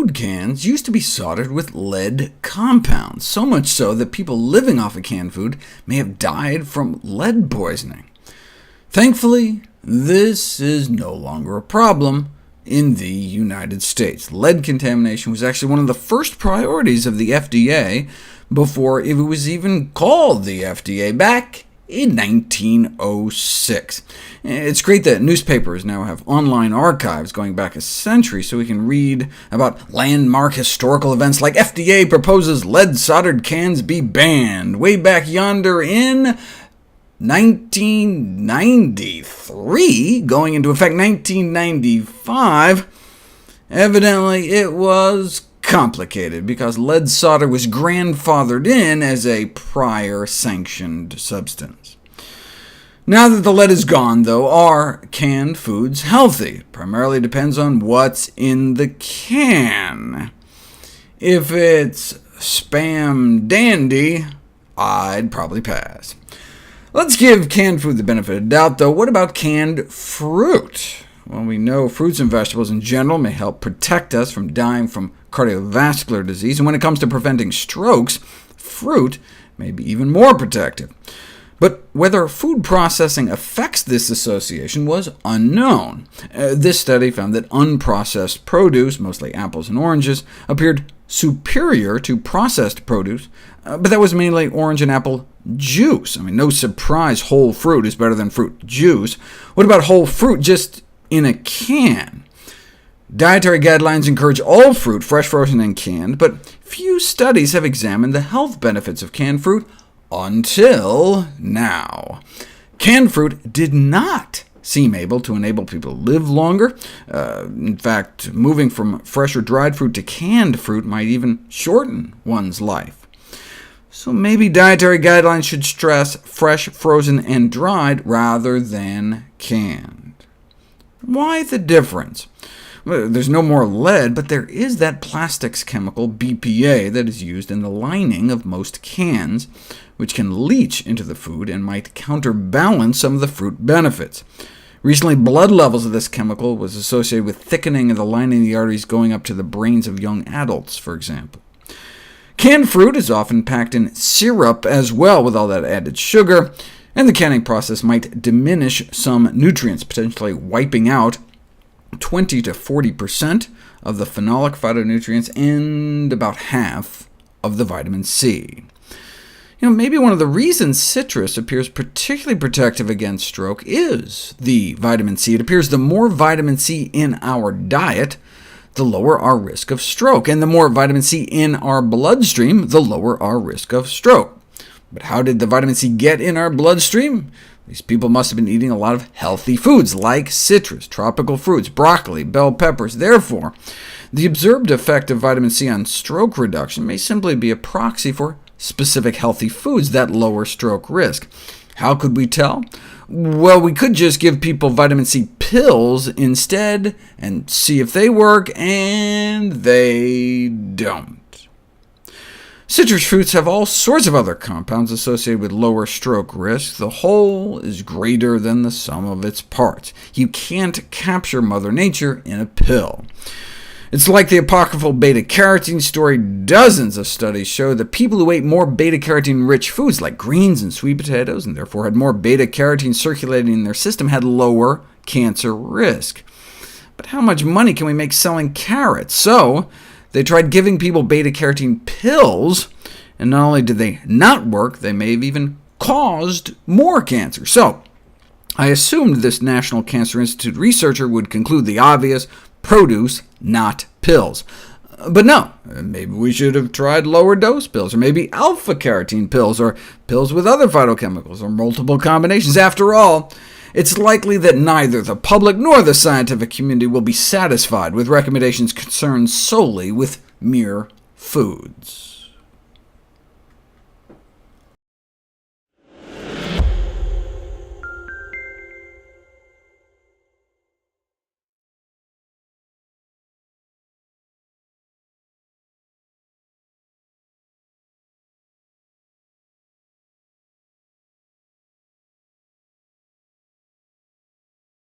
food cans used to be soldered with lead compounds, so much so that people living off of canned food may have died from lead poisoning. Thankfully, this is no longer a problem in the United States. Lead contamination was actually one of the first priorities of the FDA before it was even called the FDA back in 1906. It's great that newspapers now have online archives going back a century, so we can read about landmark historical events like FDA proposes lead-soldered cans be banned way back yonder in 1993, going into effect 1995. Evidently, it was complicated, because lead solder was grandfathered in as a prior sanctioned substance. Now that the lead is gone, though, are canned foods healthy? It primarily depends on what's in the can. If it's Spam Dandy, I'd probably pass. Let's give canned food the benefit of the doubt, though. What about canned fruit? Well, we know fruits and vegetables in general may help protect us from dying from cardiovascular disease, and when it comes to preventing strokes, fruit may be even more protective. But whether food processing affects this association was unknown. This study found that unprocessed produce, mostly apples and oranges, appeared superior to processed produce, but that was mainly orange and apple juice. I mean, no surprise whole fruit is better than fruit juice. What about whole fruit just in a can? Dietary guidelines encourage all fruit, fresh, frozen, and canned, but few studies have examined the health benefits of canned fruit until now. Canned fruit did not seem able to enable people to live longer. In fact, moving from fresh or dried fruit to canned fruit might even shorten one's life. So maybe dietary guidelines should stress fresh, frozen, and dried rather than canned. Why the difference? Well, there's no more lead, but there is that plastics chemical, BPA, that is used in the lining of most cans, which can leach into the food and might counterbalance some of the fruit benefits. Recently, blood levels of this chemical was associated with thickening of the lining of the arteries going up to the brains of young adults, for example. Canned fruit is often packed in syrup as well, with all that added sugar, and the canning process might diminish some nutrients, potentially wiping out 20 to 40% of the phenolic phytonutrients and about half of the vitamin C. Maybe one of the reasons citrus appears particularly protective against stroke is the vitamin C. It appears the more vitamin C in our diet, the lower our risk of stroke, and the more vitamin C in our bloodstream, the lower our risk of stroke. But how did the vitamin C get in our bloodstream? These people must have been eating a lot of healthy foods, like citrus, tropical fruits, broccoli, bell peppers. Therefore, the observed effect of vitamin C on stroke reduction may simply be a proxy for specific healthy foods that lower stroke risk. How could we tell? Well, we could just give people vitamin C pills instead and see if they work, and they don't. Citrus fruits have all sorts of other compounds associated with lower stroke risk. The whole is greater than the sum of its parts. You can't capture Mother Nature in a pill. It's like the apocryphal beta-carotene story. Dozens of studies show that people who ate more beta-carotene-rich foods, like greens and sweet potatoes, and therefore had more beta-carotene circulating in their system, had lower cancer risk. But how much money can we make selling carrots? So they tried giving people beta-carotene pills, and not only did they not work, they may have even caused more cancer. So I assumed this National Cancer Institute researcher would conclude the obvious: produce, not pills. But no, maybe we should have tried lower dose pills, or maybe alpha-carotene pills, or pills with other phytochemicals, or multiple combinations. After all, it's likely that neither the public nor the scientific community will be satisfied with recommendations concerned solely with mere foods.